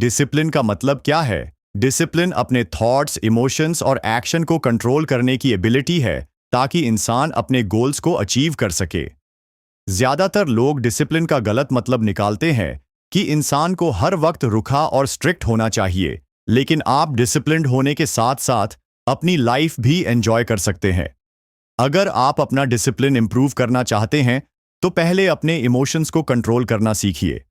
Discipline का मतलब क्या है? डिसिप्लिन अपने थॉट्स, इमोशंस और एक्शन को कंट्रोल करने की एबिलिटी है ताकि इंसान अपने गोल्स को अचीव कर सके। ज्यादातर लोग डिसिप्लिन का गलत मतलब निकालते हैं कि इंसान को हर वक्त रुखा और स्ट्रिक्ट होना चाहिए, लेकिन आप डिसिप्लिन्ड होने के साथ साथ अपनी लाइफ भी एंजॉय कर सकते हैं। अगर आप अपना डिसिप्लिन इंप्रूव करना चाहते हैं तो पहले अपने इमोशंस को कंट्रोल करना सीखिए।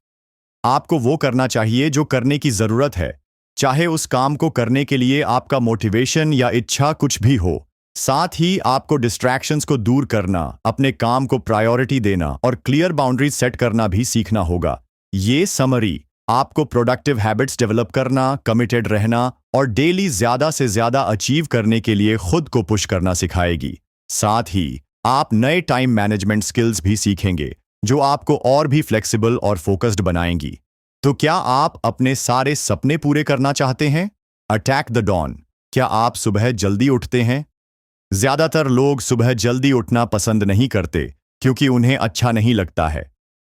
आपको वो करना चाहिए जो करने की जरूरत है, चाहे उस काम को करने के लिए आपका मोटिवेशन या इच्छा कुछ भी हो। साथ ही आपको डिस्ट्रैक्शंस को दूर करना, अपने काम को प्रायोरिटी देना और क्लियर बाउंड्रीज सेट करना भी सीखना होगा। ये समरी आपको प्रोडक्टिव हैबिट्स डेवलप करना, कमिटेड रहना और डेली ज्यादा से ज्यादा अचीव करने के लिए खुद को पुश करना सिखाएगी। साथ ही आप नए टाइम मैनेजमेंट स्किल्स भी सीखेंगे जो आपको और भी फ्लेक्सिबल और फोकस्ड बनाएंगी। तो क्या आप अपने सारे सपने पूरे करना चाहते हैं? Attack the dawn. क्या आप सुबह जल्दी उठते हैं? ज्यादातर लोग सुबह जल्दी उठना पसंद नहीं करते क्योंकि उन्हें अच्छा नहीं लगता है।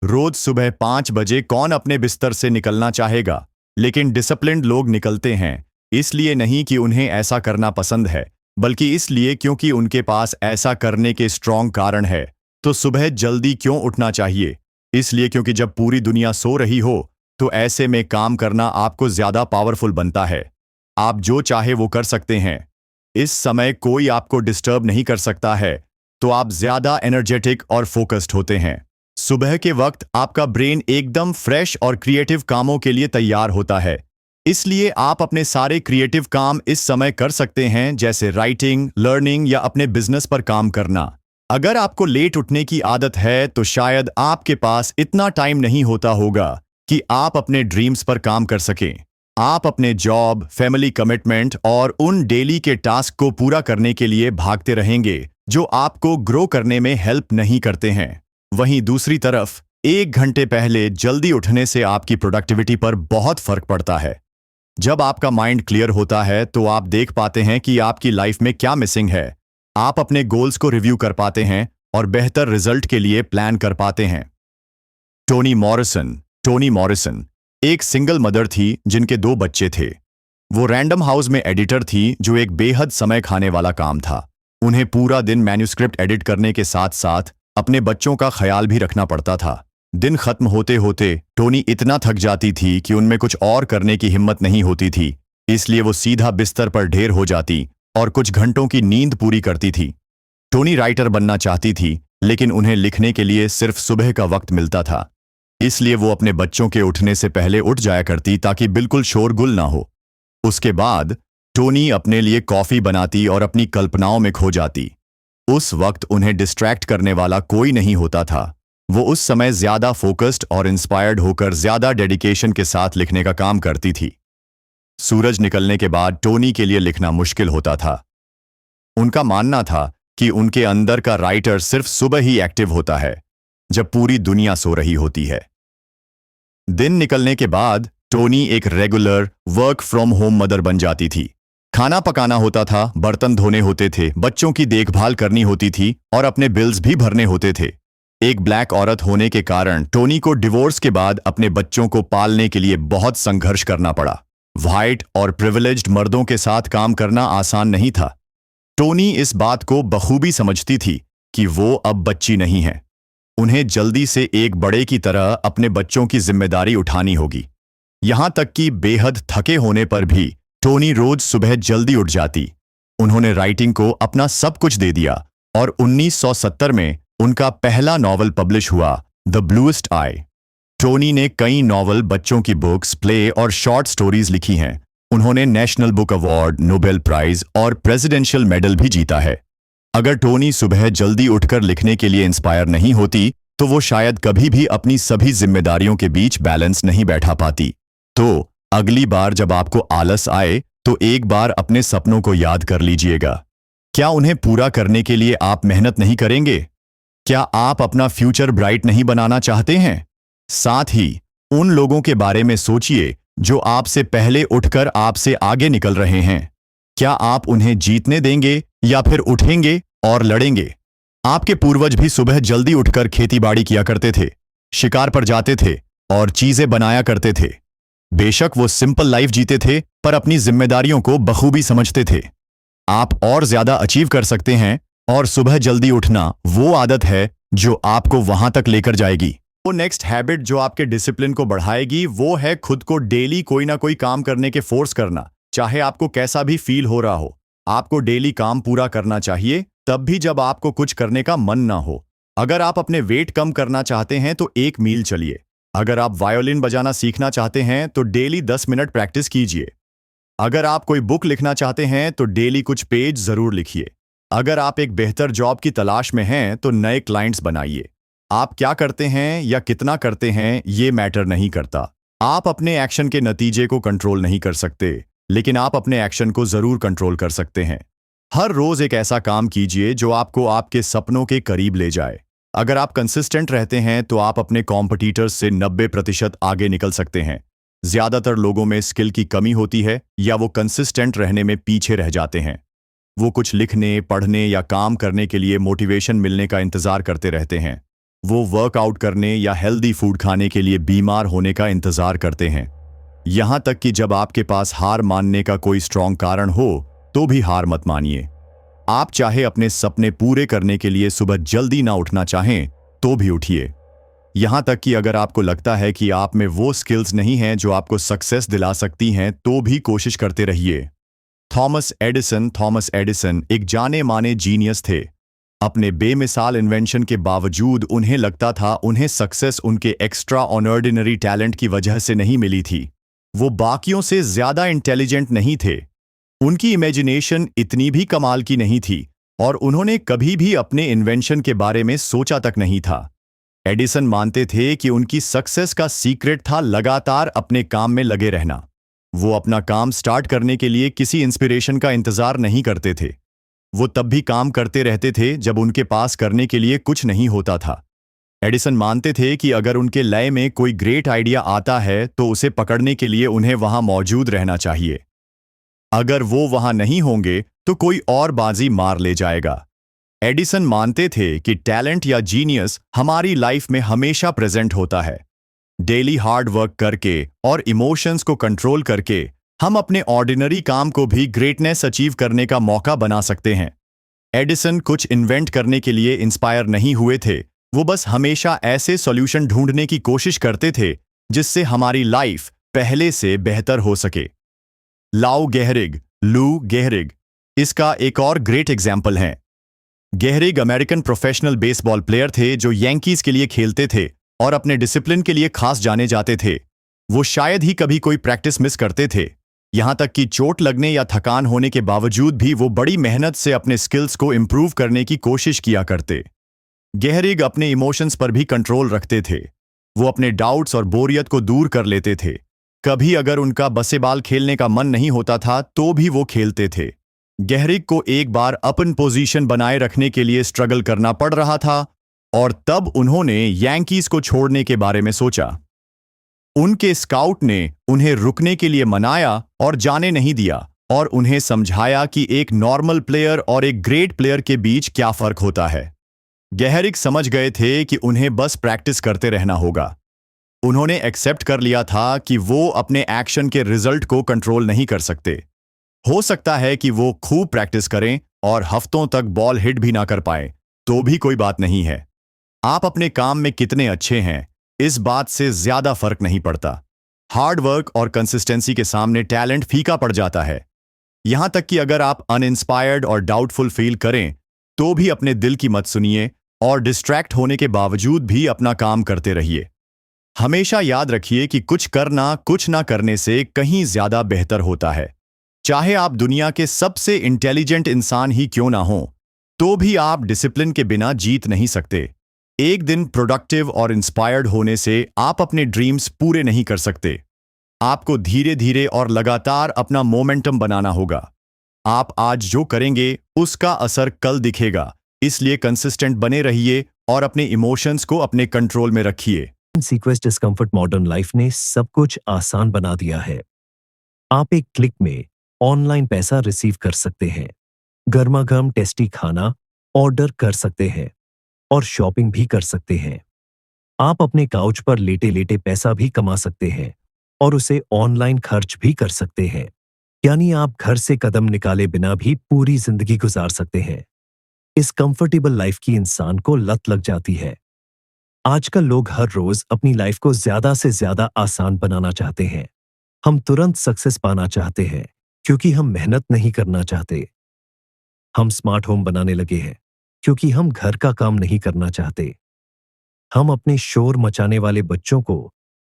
रोज सुबह 5 बजे कौन अपने बिस्तर से निकलना चाहेगा? लेकिन डिसिप्लिन्ड लोग निकलते हैं, इसलिए नहीं कि उन्हें ऐसा करना पसंद है, बल्कि इसलिए क्योंकि उनके पास ऐसा करने के स्ट्रॉन्ग कारण है। तो सुबह जल्दी क्यों उठना चाहिए? इसलिए क्योंकि जब पूरी दुनिया सो रही हो तो ऐसे में काम करना आपको ज्यादा पावरफुल बनता है। आप जो चाहे वो कर सकते हैं। इस समय कोई आपको डिस्टर्ब नहीं कर सकता है, तो आप ज्यादा एनर्जेटिक और फोकस्ड होते हैं। सुबह के वक्त आपका ब्रेन एकदम फ्रेश और क्रिएटिव कामों के लिए तैयार होता है, इसलिए आप अपने सारे क्रिएटिव काम इस समय कर सकते हैं, जैसे राइटिंग, लर्निंग या अपने बिजनेस पर काम करना। अगर आपको लेट उठने की आदत है तो शायद आपके पास इतना टाइम नहीं होता होगा कि आप अपने ड्रीम्स पर काम कर सकें। आप अपने जॉब, फैमिली कमिटमेंट और उन डेली के टास्क को पूरा करने के लिए भागते रहेंगे जो आपको ग्रो करने में हेल्प नहीं करते हैं। वहीं दूसरी तरफ 1 घंटे पहले जल्दी उठने से आपकी प्रोडक्टिविटी पर बहुत फर्क पड़ता है। जब आपका माइंड क्लियर होता है तो आप देख पाते हैं कि आपकी लाइफ में क्या मिसिंग है। आप अपने गोल्स को रिव्यू कर पाते हैं और बेहतर रिजल्ट के लिए प्लान कर पाते हैं। टोनी मॉरिसन एक सिंगल मदर थी जिनके 2 बच्चे थे। वो रैंडम हाउस में एडिटर थी, जो एक बेहद समय खाने वाला काम था। उन्हें पूरा दिन मैन्युस्क्रिप्ट एडिट करने के साथ साथ अपने बच्चों का ख्याल भी रखना पड़ता था। दिन खत्म होते होते टोनी इतना थक जाती थी कि उनमें कुछ और करने की हिम्मत नहीं होती थी, इसलिए वो सीधा बिस्तर पर ढेर हो जाती और कुछ घंटों की नींद पूरी करती थी। टोनी राइटर बनना चाहती थी, लेकिन उन्हें लिखने के लिए सिर्फ सुबह का वक्त मिलता था, इसलिए वो अपने बच्चों के उठने से पहले उठ जाया करती ताकि बिल्कुल शोरगुल ना हो। उसके बाद टोनी अपने लिए कॉफी बनाती और अपनी कल्पनाओं में खो जाती। उस वक्त उन्हें डिस्ट्रैक्ट करने वाला कोई नहीं होता था। वो उस समय ज्यादा फोकस्ड और इंस्पायर्ड होकर ज्यादा डेडिकेशन के साथ लिखने का काम करती थी। सूरज निकलने के बाद टोनी के लिए लिखना मुश्किल होता था। उनका मानना था कि उनके अंदर का राइटर सिर्फ सुबह ही एक्टिव होता है, जब पूरी दुनिया सो रही होती है। दिन निकलने के बाद टोनी एक regular work from home mother बन जाती थी। खाना पकाना होता था, बर्तन धोने होते थे, बच्चों की देखभाल करनी होती थी और अपने बिल्स भी भरने होते थे। एक ब्लैक औरत होने के कारण टोनी को डिवोर्स के बाद अपने बच्चों को पालने के लिए बहुत संघर्ष करना पड़ा। व्हाइट और प्रिविलेज्ड मर्दों के साथ काम करना आसान नहीं था। टोनी इस बात को बखूबी समझती थी कि वो अब बच्ची नहीं है। उन्हें जल्दी से एक बड़े की तरह अपने बच्चों की जिम्मेदारी उठानी होगी। यहां तक कि बेहद थके होने पर भी टोनी रोज सुबह जल्दी उठ जाती। उन्होंने राइटिंग को अपना सब कुछ दे दिया और 1970 में उनका पहला नॉवल पब्लिश हुआ, द ब्लूएस्ट आई। टोनी ने कई नॉवल, बच्चों की बुक्स, प्ले और शॉर्ट स्टोरीज लिखी हैं। उन्होंने national book award, Nobel prize और प्रेसिडेंशियल मेडल भी जीता है। अगर टोनी सुबह जल्दी उठकर लिखने के लिए इंस्पायर नहीं होती तो वो शायद कभी भी अपनी सभी जिम्मेदारियों के बीच बैलेंस नहीं बैठा पाती। तो अगली बार जब आपको आलस आए तो एक बार अपने सपनों को याद कर लीजिएगा। क्या उन्हें पूरा करने के लिए आप मेहनत नहीं करेंगे? क्या आप अपना फ्यूचर ब्राइट नहीं बनाना चाहते हैं? साथ ही उन लोगों के बारे में सोचिए जो आपसे पहले उठकर आपसे आगे निकल रहे हैं। क्या आप उन्हें जीतने देंगे या फिर उठेंगे और लड़ेंगे? आपके पूर्वज भी सुबह जल्दी उठकर खेतीबाड़ी किया करते थे, शिकार पर जाते थे और चीजें बनाया करते थे। बेशक वो सिंपल लाइफ जीते थे, पर अपनी जिम्मेदारियों को बखूबी समझते थे। आप और ज्यादा अचीव कर सकते हैं, और सुबह जल्दी उठना वो आदत है जो आपको वहां तक लेकर जाएगी। वो नेक्स्ट हैबिट जो आपके डिसिप्लिन को बढ़ाएगी वो है खुद को डेली कोई ना कोई काम करने के फोर्स करना, चाहे आपको कैसा भी फील हो रहा हो। आपको डेली काम पूरा करना चाहिए, तब भी जब आपको कुछ करने का मन ना हो। अगर आप अपने वेट कम करना चाहते हैं तो 1 मील चलिए। अगर आप वायोलिन बजाना सीखना चाहते हैं तो डेली 10 मिनट प्रैक्टिस कीजिए। अगर आप कोई बुक लिखना चाहते हैं तो डेली कुछ पेज जरूर लिखिए। अगर आप एक बेहतर जॉब की तलाश में हैं तो नए क्लाइंट्स बनाइए। आप क्या करते हैं या कितना करते हैं ये मैटर नहीं करता। आप अपने एक्शन के नतीजे को कंट्रोल नहीं कर सकते, लेकिन आप अपने एक्शन को जरूर कंट्रोल कर सकते हैं। हर रोज एक ऐसा काम कीजिए जो आपको आपके सपनों के करीब ले जाए। अगर आप कंसिस्टेंट रहते हैं तो आप अपने कॉम्पिटिटर्स से 90% आगे निकल सकते हैं। ज्यादातर लोगों में स्किल की कमी होती है या वो कंसिस्टेंट रहने में पीछे रह जाते हैं। वो कुछ लिखने, पढ़ने या काम करने के लिए मोटिवेशन मिलने का इंतजार करते रहते हैं। वो वर्कआउट करने या हेल्दी फूड खाने के लिए बीमार होने का इंतजार करते हैं। यहां तक कि जब आपके पास हार मानने का कोई स्ट्रॉन्ग कारण हो तो भी हार मत मानिए। आप चाहे अपने सपने पूरे करने के लिए सुबह जल्दी ना उठना चाहें तो भी उठिए। यहां तक कि अगर आपको लगता है कि आप में वो स्किल्स नहीं हैं जो आपको सक्सेस दिला सकती हैं तो भी कोशिश करते रहिए। थॉमस एडिसन एक जाने माने जीनियस थे। अपने बेमिसाल इन्वेंशन के बावजूद उन्हें लगता था उन्हें सक्सेस उनके एक्स्ट्रा ऑर्डिनरी टैलेंट की वजह से नहीं मिली थी। वो बाकियों से ज्यादा इंटेलिजेंट नहीं थे, उनकी इमेजिनेशन इतनी भी कमाल की नहीं थी, और उन्होंने कभी भी अपने इन्वेंशन के बारे में सोचा तक नहीं था। एडिसन मानते थे कि उनकी सक्सेस का सीक्रेट था लगातार अपने काम में लगे रहना। वो अपना काम स्टार्ट करने के लिए किसी इंस्पिरेशन का इंतजार नहीं करते थे। वो तब भी काम करते रहते थे जब उनके पास करने के लिए कुछ नहीं होता था। एडिसन मानते थे कि अगर उनके लय में कोई ग्रेट आइडिया आता है तो उसे पकड़ने के लिए उन्हें वहां मौजूद रहना चाहिए। अगर वो वहां नहीं होंगे तो कोई और बाजी मार ले जाएगा। एडिसन मानते थे कि टैलेंट या जीनियस हमारी लाइफ में हमेशा प्रेजेंट होता है। डेली हार्ड वर्क करके और इमोशंस को कंट्रोल करके हम अपने ऑर्डिनरी काम को भी ग्रेटनेस अचीव करने का मौका बना सकते हैं। एडिसन कुछ इन्वेंट करने के लिए इंस्पायर नहीं हुए थे, वो बस हमेशा ऐसे सॉल्यूशन ढूंढने की कोशिश करते थे जिससे हमारी लाइफ पहले से बेहतर हो सके। लू गेहरिग इसका एक और ग्रेट एग्जाम्पल है। गेहरिग अमेरिकन प्रोफेशनल बेसबॉल प्लेयर थे जो यांकीज के लिए खेलते थे और अपने डिसिप्लिन के लिए खास जाने जाते थे। वो शायद ही कभी कोई प्रैक्टिस मिस करते थे, यहां तक कि चोट लगने या थकान होने के बावजूद भी वो बड़ी मेहनत से अपने स्किल्स को इंप्रूव करने की कोशिश किया करते। गेहरिग अपने इमोशंस पर भी कंट्रोल रखते थे। वो अपने डाउट्स और बोरियत को दूर कर लेते थे। कभी अगर उनका बसेबाल खेलने का मन नहीं होता था तो भी वो खेलते थे। गेहरिग को एक बार अपन पोजीशन बनाए रखने के लिए स्ट्रगल करना पड़ रहा था, और तब उन्होंने यांकीज को छोड़ने के बारे में सोचा। उनके स्काउट ने उन्हें रुकने के लिए मनाया और जाने नहीं दिया, और उन्हें समझाया कि एक नॉर्मल प्लेयर और एक ग्रेट प्लेयर के बीच क्या फर्क होता है। गेहरिग समझ गए थे कि उन्हें बस प्रैक्टिस करते रहना होगा। उन्होंने एक्सेप्ट कर लिया था कि वो अपने एक्शन के रिजल्ट को कंट्रोल नहीं कर सकते। हो सकता है कि वो खूब प्रैक्टिस करें और हफ्तों तक बॉल हिट भी ना कर पाए, तो भी कोई बात नहीं है। आप अपने काम में कितने अच्छे हैं, इस बात से ज्यादा फर्क नहीं पड़ता। हार्ड वर्क और कंसिस्टेंसी के सामने टैलेंट फीका पड़ जाता है। यहां तक कि अगर आप अनइंस्पायर्ड और डाउटफुल फील करें तो भी अपने दिल की मत सुनिए और डिस्ट्रैक्ट होने के बावजूद भी अपना काम करते रहिए। हमेशा याद रखिए कि कुछ करना कुछ ना करने से कहीं ज्यादा बेहतर होता है। चाहे आप दुनिया के सबसे इंटेलिजेंट इंसान ही क्यों ना हो, तो भी आप डिसिप्लिन के बिना जीत नहीं सकते। एक दिन प्रोडक्टिव और इंस्पायर्ड होने से आप अपने ड्रीम्स पूरे नहीं कर सकते। आपको धीरे धीरे और लगातार अपना मोमेंटम बनाना होगा। आप आज जो करेंगे उसका असर कल दिखेगा, इसलिए कंसिस्टेंट बने रहिए और अपने इमोशंस को अपने कंट्रोल में रखिए। सीक्वेस्ट डिस्कम्फर्ट मॉडर्न लाइफ ने सब कुछ आसान बना दिया है। आप एक क्लिक में ऑनलाइन पैसा रिसीव कर सकते हैं, गर्मा गर्म टेस्टी खाना ऑर्डर कर सकते हैं और शॉपिंग भी कर सकते हैं। आप अपने काउच पर लेटे लेटे पैसा भी कमा सकते हैं। और उसे ऑनलाइन खर्च भी कर सकते हैं। यानी आप घर से कदम निकाले बिना भी पूरी जिंदगी गुजार सकते हैं। इस कंफर्टेबल लाइफ की इंसान को लत लग जाती है। आजकल लोग हर रोज अपनी लाइफ को ज्यादा से ज्यादा आसान बनाना चाहते हैं। हम तुरंत सक्सेस पाना चाहते हैं क्योंकि हम मेहनत नहीं करना चाहते। हम स्मार्ट होम बनाने लगे हैं क्योंकि हम घर का काम नहीं करना चाहते। हम अपने शोर मचाने वाले बच्चों को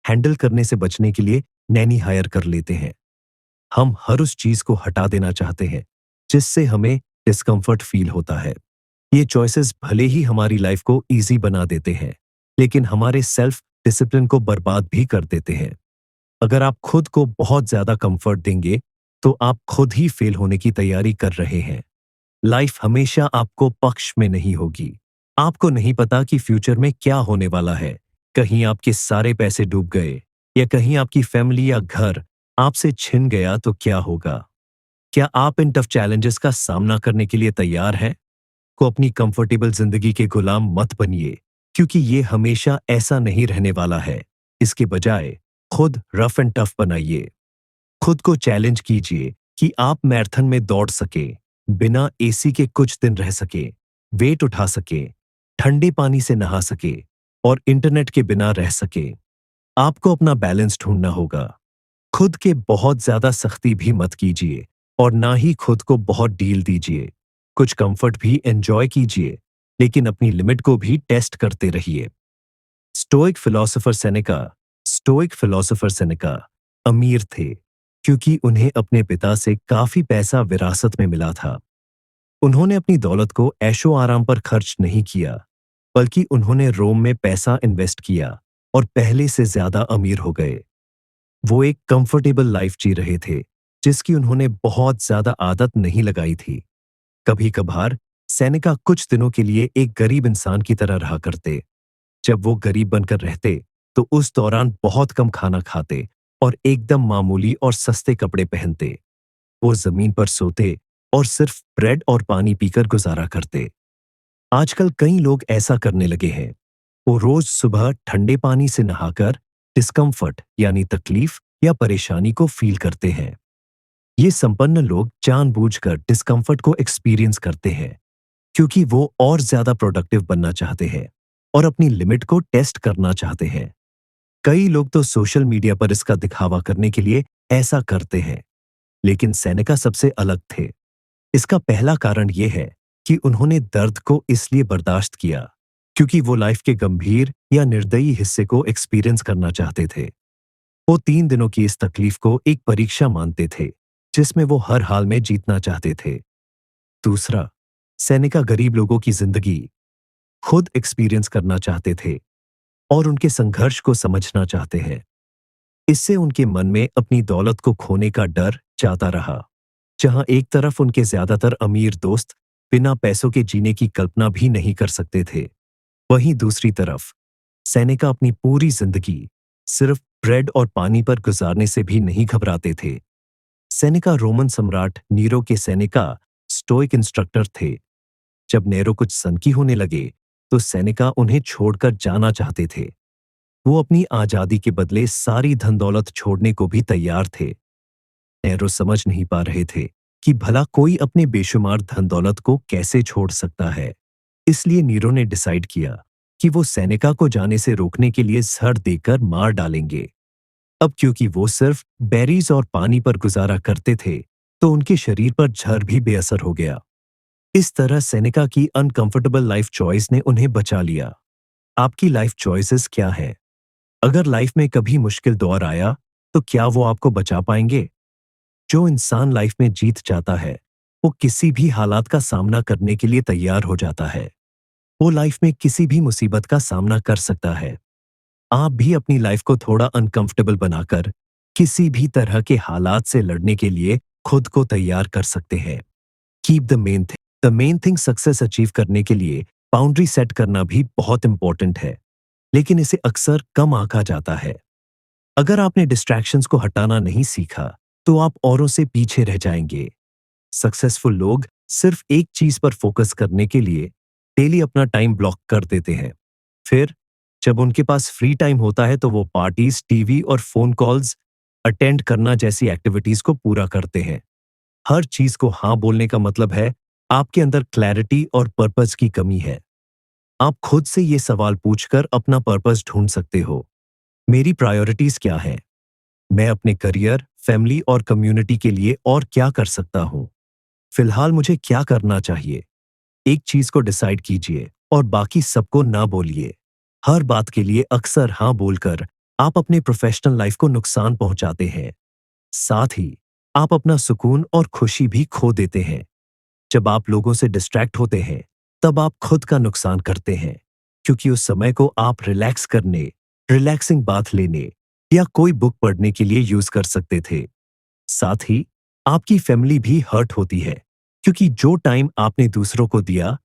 हैंडल करने से बचने के लिए नैनी हायर कर लेते हैं। हम हर उस चीज को हटा देना चाहते हैं जिससे हमें डिस्कंफर्ट फील होता है। ये चॉइसेस भले ही हमारी लाइफ को इजी बना देते हैं, लेकिन हमारे सेल्फ डिसिप्लिन को बर्बाद भी कर देते हैं। अगर आप खुद को बहुत ज्यादा कंफर्ट देंगे, तो आप खुद ही फेल होने की तैयारी कर रहे हैं। लाइफ हमेशा आपको पक्ष में नहीं होगी। आपको नहीं पता कि फ्यूचर में क्या होने वाला है। कहीं आपके सारे पैसे डूब गए या कहीं आपकी फैमिली या घर आपसे छिन गया तो क्या होगा? क्या आप इन टफ चैलेंजेस का सामना करने के लिए तैयार हैं? को अपनी कंफर्टेबल जिंदगी के गुलाम मत बनिए, क्योंकि ये हमेशा ऐसा नहीं रहने वाला है। इसके बजाय खुद रफ एंड टफ बनाइए। खुद को चैलेंज कीजिए कि आप मैराथन में दौड़ सके, बिना एसी के कुछ दिन रह सके, वेट उठा सके, ठंडे पानी से नहा सके और इंटरनेट के बिना रह सके। आपको अपना बैलेंस ढूंढना होगा। खुद के बहुत ज्यादा सख्ती भी मत कीजिए और ना ही खुद को बहुत डील दीजिए। कुछ कंफर्ट भी एंजॉय कीजिए, लेकिन अपनी लिमिट को भी टेस्ट करते रहिए। स्टोइक फिलोसोफर सेनेका अमीर थे क्योंकि उन्हें अपने पिता से काफी पैसा विरासत में मिला था। उन्होंने अपनी दौलत को ऐशो आराम पर खर्च नहीं किया, बल्कि उन्होंने रोम में पैसा इन्वेस्ट किया और पहले से ज्यादा अमीर हो गए। वो एक कंफर्टेबल लाइफ जी रहे थे, जिसकी उन्होंने बहुत ज्यादा आदत नहीं लगाई थी। कभी कभार सेनेका कुछ दिनों के लिए एक गरीब इंसान की तरह रहा करते। जब वो गरीब बनकर रहते, तो उस दौरान बहुत कम खाना खाते और एकदम मामूली और सस्ते कपड़े पहनते। वो जमीन पर सोते और सिर्फ ब्रेड और पानी पीकर गुजारा करते। आजकल कई लोग ऐसा करने लगे हैं। वो रोज सुबह ठंडे पानी से नहाकर डिस्कम्फर्ट यानी तकलीफ या परेशानी को फील करते हैं। ये संपन्न लोग जानबूझकर डिस्कम्फर्ट को एक्सपीरियंस करते हैं क्योंकि वो और ज्यादा प्रोडक्टिव बनना चाहते हैं और अपनी लिमिट को टेस्ट करना चाहते हैं। कई लोग तो सोशल मीडिया पर इसका दिखावा करने के लिए ऐसा करते हैं, लेकिन सेनेका सबसे अलग थे। इसका पहला कारण यह है कि उन्होंने दर्द को इसलिए बर्दाश्त किया क्योंकि वो लाइफ के गंभीर या निर्दयी हिस्से को एक्सपीरियंस करना चाहते थे। वो 3 दिनों की इस तकलीफ को एक परीक्षा मानते थे, जिसमें वो हर हाल में जीतना चाहते थे। दूसरा, सेनेका गरीब लोगों की जिंदगी खुद एक्सपीरियंस करना चाहते थे और उनके संघर्ष को समझना चाहते हैं। इससे उनके मन में अपनी दौलत को खोने का डर जाता रहा। जहां एक तरफ उनके ज्यादातर अमीर दोस्त बिना पैसों के जीने की कल्पना भी नहीं कर सकते थे, वहीं दूसरी तरफ सेनेका अपनी पूरी जिंदगी सिर्फ ब्रेड और पानी पर गुजारने से भी नहीं घबराते थे। सेनेका रोमन सम्राट नीरो के सेनेका स्टोइक इंस्ट्रक्टर थे। जब नेरो कुछ सनकी होने लगे, तो सेनेका उन्हें छोड़कर जाना चाहते थे। वो अपनी आजादी के बदले सारी धन दौलत छोड़ने को भी तैयार थे। नेरो समझ नहीं पा रहे थे कि भला कोई अपने बेशुमार धन दौलत को कैसे छोड़ सकता है। इसलिए नीरो ने डिसाइड किया कि वो सेनेका को जाने से रोकने के लिए जहर देकर मार डालेंगे। अब क्योंकि वो सिर्फ बेरीज और पानी पर गुजारा करते थे, तो उनके शरीर पर जहर भी बेअसर हो गया। इस तरह सेनेका की अनकंफर्टेबल लाइफ चॉइस ने उन्हें बचा लिया। आपकी लाइफ चॉइसेस क्या है? अगर लाइफ में कभी मुश्किल दौर आया, तो क्या वो आपको बचा पाएंगे? जो इंसान लाइफ में जीत जाता है, वो किसी भी हालात का सामना करने के लिए तैयार हो जाता है। वो लाइफ में किसी भी मुसीबत का सामना कर सकता है। आप भी अपनी लाइफ को थोड़ा अनकंफर्टेबल बनाकर किसी भी तरह के हालात से लड़ने के लिए खुद को तैयार कर सकते हैं। Keep the main thing success achieve करने के लिए बाउंड्री सेट करना भी बहुत इंपॉर्टेंट है, लेकिन इसे अक्सर कम आंका जाता है। अगर आपने डिस्ट्रैक्शंस को हटाना नहीं सीखा, तो आप औरों से पीछे रह जाएंगे। सक्सेसफुल लोग सिर्फ एक चीज पर फोकस करने के लिए डेली अपना टाइम ब्लॉक कर देते हैं। फिर जब उनके पास फ्री टाइम होता है, तो वो पार्टीज, टीवी और फोन कॉल्स अटेंड करना जैसी एक्टिविटीज को पूरा करते हैं। हर चीज को हाँ बोलने का मतलब है आपके अंदर क्लैरिटी और पर्पस की कमी है। आप खुद से ये सवाल पूछकर अपना पर्पस ढूंढ सकते हो। मेरी प्रायोरिटीज क्या है? मैं अपने करियर, फैमिली और कम्युनिटी के लिए और क्या कर सकता हूं? फिलहाल मुझे क्या करना चाहिए? एक चीज को डिसाइड कीजिए और बाकी सबको ना बोलिए। हर बात के लिए अक्सर हाँ बोलकर आप अपने प्रोफेशनल लाइफ को नुकसान पहुंचाते हैं। साथ ही आप अपना सुकून और खुशी भी खो देते हैं। जब आप लोगों से डिस्ट्रैक्ट होते हैं, तब आप खुद का नुकसान करते हैं, क्योंकि उस समय को आप रिलैक्स करने, रिलैक्सिंग बात लेने या कोई बुक पढ़ने के लिए यूज कर सकते थे। साथ ही आपकी फैमिली भी हर्ट होती है, क्योंकि जो टाइम आपने दूसरों को दिया,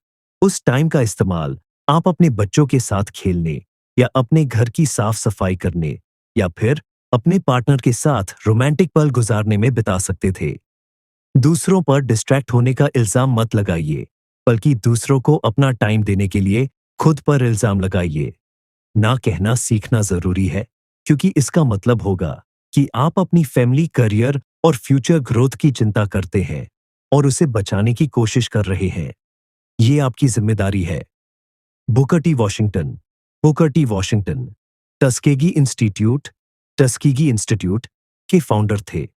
उस टाइम का इस्तेमाल आप अपने बच्चों के साथ खेलने या अपने घर की साफ सफाई करने या फिर अपने पार्टनर के साथ रोमांटिक पल गुजारने में बिता सकते थे। दूसरों पर डिस्ट्रैक्ट होने का इल्जाम मत लगाइए, बल्कि दूसरों को अपना टाइम देने के लिए खुद पर इल्जाम लगाइए। ना कहना सीखना जरूरी है, क्योंकि इसका मतलब होगा कि आप अपनी फैमिली, करियर और फ्यूचर ग्रोथ की चिंता करते हैं और उसे बचाने की कोशिश कर रहे हैं। ये आपकी जिम्मेदारी है। Booker T Washington Tuskegee institute के फाउंडर थे।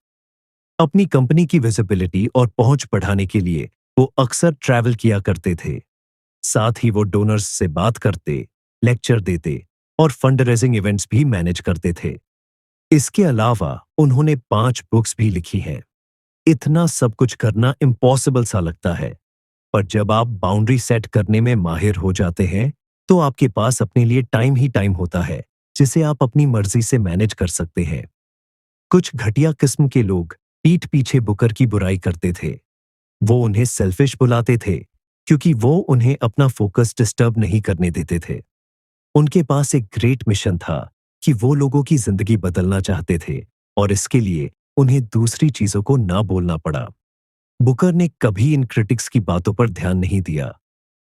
अपनी कंपनी की विजिबिलिटी और पहुंच बढ़ाने के लिए वो अक्सर ट्रैवल किया करते थे। साथ ही वो डोनर्स से बात करते, लेक्चर देते और फंड रेजिंग इवेंट्स भी मैनेज करते थे। इसके अलावा उन्होंने 5 बुक्स भी लिखी हैं। इतना सब कुछ करना इम्पॉसिबल सा लगता है, पर जब आप बाउंड्री सेट करने में माहिर हो जाते हैं, तो आपके पास अपने लिए टाइम ही टाइम होता है, जिसे आप अपनी मर्जी से मैनेज कर सकते हैं। कुछ घटिया किस्म के लोग पीठ पीछे बुकर की बुराई करते थे। वो उन्हें सेल्फिश बुलाते थे, क्योंकि वो उन्हें अपना फोकस डिस्टर्ब नहीं करने देते थे। उनके पास एक ग्रेट मिशन था कि वो लोगों की जिंदगी बदलना चाहते थे, और इसके लिए उन्हें दूसरी चीजों को ना बोलना पड़ा। बुकर ने कभी इन क्रिटिक्स की बातों पर ध्यान नहीं दिया।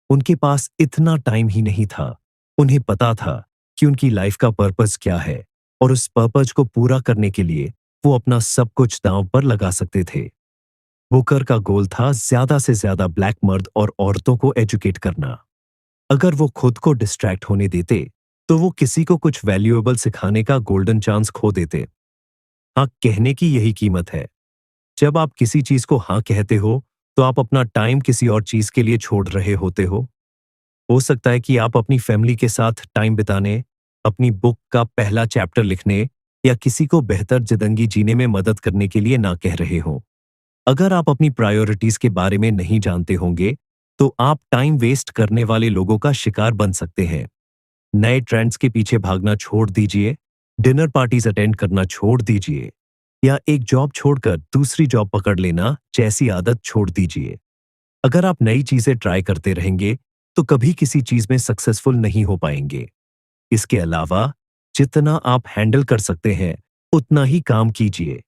उनके पास इतना टाइम ही नहीं था। उन्हें पता था कि उनकी लाइफ का पर्पस क्या है, और उस पर्पस को पूरा करने के लिए वो अपना सब कुछ दांव पर लगा सकते थे। बुकर का गोल था ज्यादा से ज्यादा ब्लैक मर्द और औरतों को एजुकेट करना। अगर वो खुद को डिस्ट्रैक्ट होने देते, तो वो किसी को कुछ वैल्यूएबल सिखाने का गोल्डन चांस खो देते। हाँ कहने की यही कीमत है। जब आप किसी चीज को हाँ कहते हो, तो आप अपना टाइम किसी और चीज के लिए छोड़ रहे होते हो। हो सकता है कि आप अपनी फैमिली के साथ टाइम बिताने, अपनी बुक का पहला चैप्टर लिखने या किसी को बेहतर जिंदगी जीने में मदद करने के लिए ना कह रहे हो। अगर आप अपनी प्रायोरिटीज के बारे में नहीं जानते होंगे, तो आप टाइम वेस्ट करने वाले लोगों का शिकार बन सकते हैं। नए ट्रेंड्स के पीछे भागना छोड़ दीजिए, डिनर पार्टीज अटेंड करना छोड़ दीजिए, या एक जॉब छोड़कर दूसरी जॉब पकड़ लेना जैसी आदत छोड़ दीजिए। अगर आप नई चीजें ट्राई करते रहेंगे, तो कभी किसी चीज में सक्सेसफुल नहीं हो पाएंगे। इसके अलावा जितना आप हैंडल कर सकते हैं, उतना ही काम कीजिए।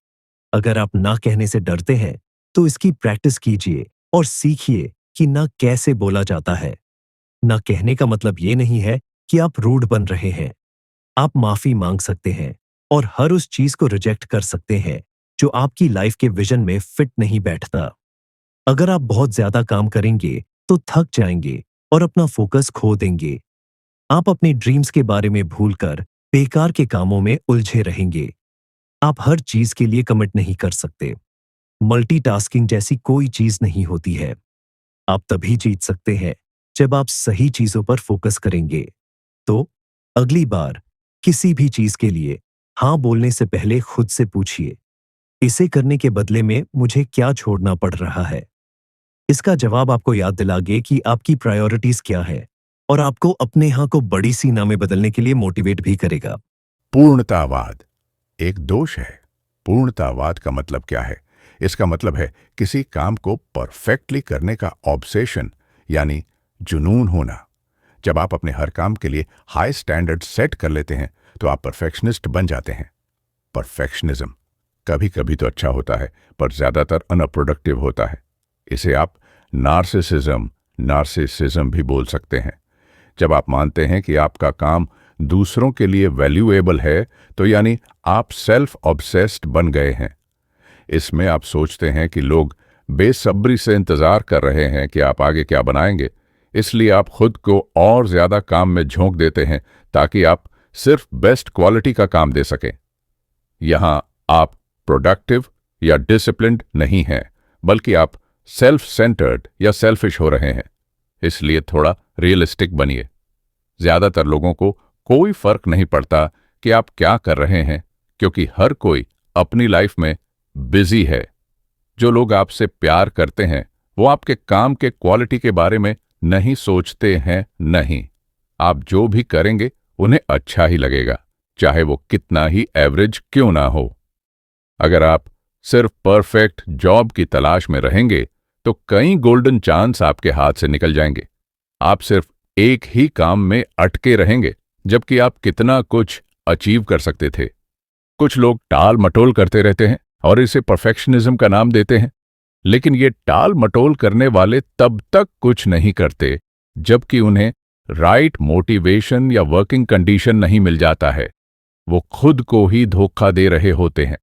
अगर आप ना कहने से डरते हैं, तो इसकी प्रैक्टिस कीजिए और सीखिए कि ना कैसे बोला जाता है। ना कहने का मतलब ये नहीं है कि आप रूड बन रहे हैं। आप माफी मांग सकते हैं और हर उस चीज को रिजेक्ट कर सकते हैं जो आपकी लाइफ के विजन में फिट नहीं बैठता। अगर आप बहुत ज्यादा काम करेंगे, तो थक जाएंगे और अपना फोकस खो देंगे। आप अपने ड्रीम्स के बारे में भूलकर बेकार के कामों में उलझे रहेंगे। आप हर चीज के लिए कमिट नहीं कर सकते। मल्टीटास्किंग जैसी कोई चीज नहीं होती है। आप तभी जीत सकते हैं जब आप सही चीजों पर फोकस करेंगे। तो अगली बार किसी भी चीज के लिए हाँ बोलने से पहले खुद से पूछिए, इसे करने के बदले में मुझे क्या छोड़ना पड़ रहा है? इसका जवाब आपको याद दिलागे कि आपकी प्रायोरिटीज क्या है, और आपको अपने हाँ को बड़ी सी ना में बदलने के लिए मोटिवेट भी करेगा। पूर्णतावाद एक दोष है। पूर्णतावाद का मतलब क्या है? इसका मतलब है किसी काम को परफेक्टली करने का ऑब्सेशन, यानी जुनून होना। जब आप अपने हर काम के लिए हाई स्टैंडर्ड सेट कर लेते हैं, तो आप परफेक्शनिस्ट बन जाते हैं। परफेक्शनिज्म कभी कभी तो अच्छा होता है, पर ज्यादातर अनप्रोडक्टिव होता है। इसे आप नार्सिसिज्म भी बोल सकते हैं। जब आप मानते हैं कि आपका काम दूसरों के लिए वैल्यूएबल है तो यानी आप सेल्फ ऑब्सेस्ड बन गए हैं। इसमें आप सोचते हैं कि लोग बेसब्री से इंतजार कर रहे हैं कि आप आगे क्या बनाएंगे, इसलिए आप खुद को और ज्यादा काम में झोंक देते हैं ताकि आप सिर्फ बेस्ट क्वालिटी का काम दे सकें। यहां आप प्रोडक्टिव या डिसिप्लिन्ड नहीं हैं, बल्कि आप सेल्फ सेंटर्ड या सेल्फिश हो रहे हैं। इसलिए थोड़ा रियलिस्टिक बनिए। ज्यादातर लोगों को कोई फर्क नहीं पड़ता कि आप क्या कर रहे हैं, क्योंकि हर कोई अपनी लाइफ में बिजी है। जो लोग आपसे प्यार करते हैं वो आपके काम के क्वालिटी के बारे में नहीं सोचते हैं। नहीं, आप जो भी करेंगे उन्हें अच्छा ही लगेगा, चाहे वो कितना ही एवरेज क्यों ना हो। अगर आप सिर्फ परफेक्ट जॉब की तलाश में रहेंगे तो कई गोल्डन चांस आपके हाथ से निकल जाएंगे। आप सिर्फ एक ही काम में अटके रहेंगे, जबकि आप कितना कुछ अचीव कर सकते थे। कुछ लोग टाल मटोल करते रहते हैं और इसे परफेक्शनिज्म का नाम देते हैं, लेकिन ये टाल मटोल करने वाले तब तक कुछ नहीं करते जबकि उन्हें राइट मोटिवेशन या वर्किंग कंडीशन नहीं मिल जाता है। वो खुद को ही धोखा दे रहे होते हैं।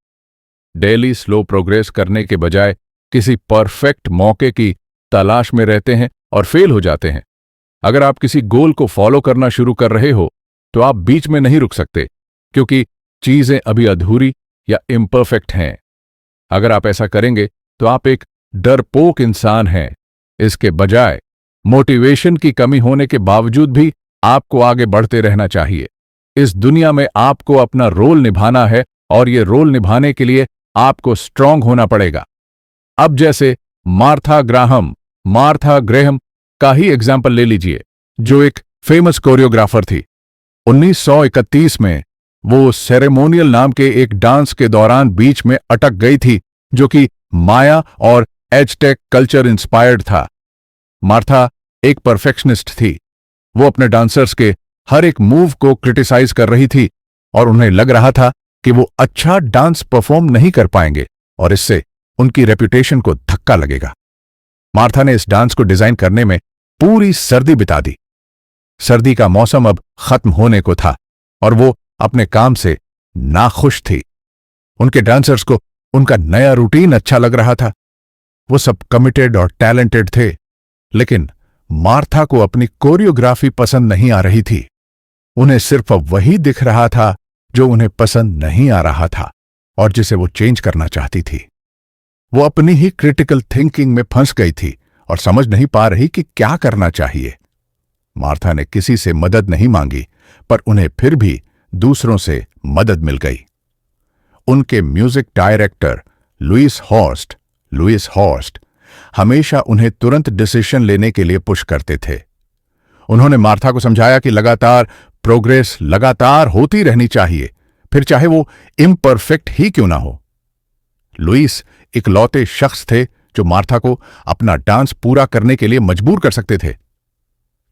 डेली स्लो प्रोग्रेस करने के बजाय किसी परफेक्ट मौके की तलाश में रहते हैं और फेल हो जाते हैं। अगर आप किसी गोल को फॉलो करना शुरू कर रहे हो तो आप बीच में नहीं रुक सकते, क्योंकि चीजें अभी अधूरी या इम्परफेक्ट हैं। अगर आप ऐसा करेंगे तो आप एक डरपोक इंसान हैं। इसके बजाय मोटिवेशन की कमी होने के बावजूद भी आपको आगे बढ़ते रहना चाहिए। इस दुनिया में आपको अपना रोल निभाना है और ये रोल निभाने के लिए आपको स्ट्रांग होना पड़ेगा। अब जैसे मार्था ग्रेहम का ही एग्जाम्पल ले लीजिए, जो एक फेमस कोरियोग्राफर थी। 1931 में वो सेरेमोनियल नाम के एक डांस के दौरान बीच में अटक गई थी, जो कि माया और एज़टेक कल्चर इंस्पायर्ड था। मार्था एक परफेक्शनिस्ट थी। वो अपने डांसर्स के हर एक मूव को क्रिटिसाइज कर रही थी और उन्हें लग रहा था कि वो अच्छा डांस परफॉर्म नहीं कर पाएंगे और इससे उनकी रेपुटेशन को धक्का लगेगा। मार्था ने इस डांस को डिजाइन करने में पूरी सर्दी बिता दी। सर्दी का मौसम अब खत्म होने को था और वो अपने काम से नाखुश थी। उनके डांसर्स को उनका नया रूटीन अच्छा लग रहा था। वो सब कमिटेड और टैलेंटेड थे, लेकिन मार्था को अपनी कोरियोग्राफी पसंद नहीं आ रही थी। उन्हें सिर्फ अब वही दिख रहा था जो उन्हें पसंद नहीं आ रहा था और जिसे वो चेंज करना चाहती थी। वो अपनी ही क्रिटिकल थिंकिंग में फंस गई थी और समझ नहीं पा रही कि क्या करना चाहिए। मार्था ने किसी से मदद नहीं मांगी, पर उन्हें फिर भी दूसरों से मदद मिल गई। उनके म्यूजिक डायरेक्टर लुइस हॉर्स्ट हमेशा उन्हें तुरंत डिसीजन लेने के लिए पुश करते थे। उन्होंने मार्था को समझाया कि प्रोग्रेस लगातार होती रहनी चाहिए, फिर चाहे वो इम्परफेक्ट ही क्यों ना हो। लुइस इकलौते शख्स थे जो मार्था को अपना डांस पूरा करने के लिए मजबूर कर सकते थे।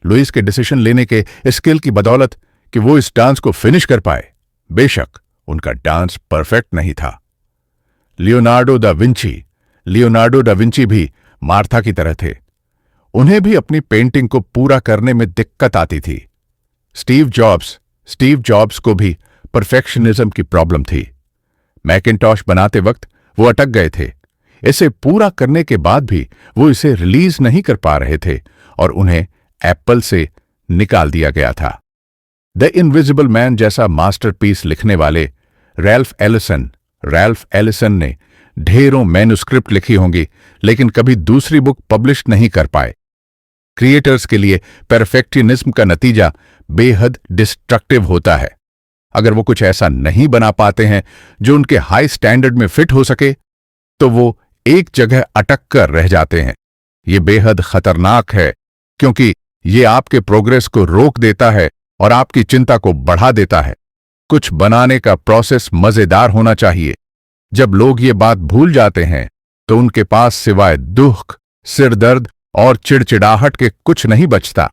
लुइस के डिसीजन लेने के स्किल की बदौलत कि वो इस डांस को फिनिश कर पाए। बेशक उनका डांस परफेक्ट नहीं था। लियोनार्डो दा विंची भी मार्था की तरह थे। उन्हें भी अपनी पेंटिंग को पूरा करने में दिक्कत आती थी। स्टीव जॉब्स को भी परफेक्शनिज्म की प्रॉब्लम थी। मैकिन्टॉश बनाते वक्त वो अटक गए थे। इसे पूरा करने के बाद भी वो इसे रिलीज नहीं कर पा रहे थे और उन्हें एप्पल से निकाल दिया गया था। द इनविजिबल मैन जैसा मास्टरपीस लिखने वाले रैल्फ एलिसन ने ढेरों मैन्युस्क्रिप्ट लिखी होंगी, लेकिन कभी दूसरी बुक पब्लिश नहीं कर पाए। क्रिएटर्स के लिए परफेक्शनिज्म का नतीजा बेहद डिस्ट्रक्टिव होता है। अगर वो कुछ ऐसा नहीं बना पाते हैं जो उनके हाई स्टैंडर्ड में फिट हो सके, तो वो एक जगह अटक कर रह जाते हैं। ये बेहद खतरनाक है, क्योंकि ये आपके प्रोग्रेस को रोक देता है और आपकी चिंता को बढ़ा देता है। कुछ बनाने का प्रोसेस मजेदार होना चाहिए। जब लोग ये बात भूल जाते हैं तो उनके पास सिवाय दुख, सिरदर्द और चिड़चिड़ाहट के कुछ नहीं बचता।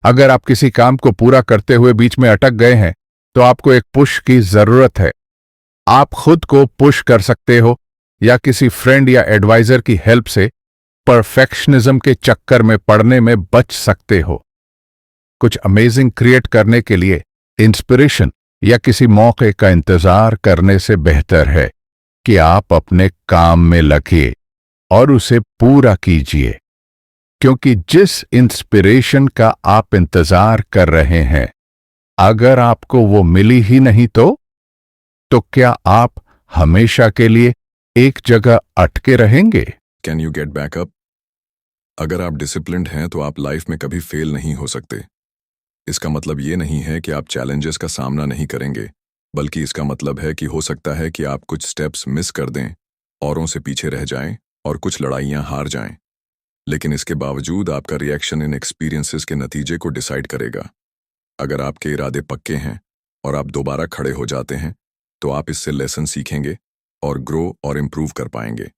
अगर आप किसी काम को पूरा करते हुए बीच में अटक गए हैं तो आपको एक पुश की जरूरत है। आप खुद को पुश कर सकते हो या किसी फ्रेंड या एडवाइजर की हेल्प से परफेक्शनिज्म के चक्कर में पड़ने में बच सकते हो। कुछ अमेजिंग क्रिएट करने के लिए इंस्पिरेशन या किसी मौके का इंतजार करने से बेहतर है कि आप अपने काम में लगिए और उसे पूरा कीजिए, क्योंकि जिस इंस्पिरेशन का आप इंतजार कर रहे हैं, अगर आपको वो मिली ही नहीं तो क्या आप हमेशा के लिए एक जगह अटके रहेंगे? Can you get backup? अगर आप डिसिप्लिन्ड हैं तो आप लाइफ में कभी फेल नहीं हो सकते। इसका मतलब ये नहीं है कि आप चैलेंजेस का सामना नहीं करेंगे, बल्कि इसका मतलब है कि हो सकता है कि आप कुछ स्टेप्स मिस कर दें, औरों से पीछे रह जाएं और कुछ लड़ाइयां हार जाएं। लेकिन इसके बावजूद आपका रिएक्शन इन एक्सपीरियंसेस के नतीजे को डिसाइड करेगा। अगर आपके इरादे पक्के हैं और आप दोबारा खड़े हो जाते हैं, तो आप इससे लेसन सीखेंगे और ग्रो और इम्प्रूव कर पाएंगे।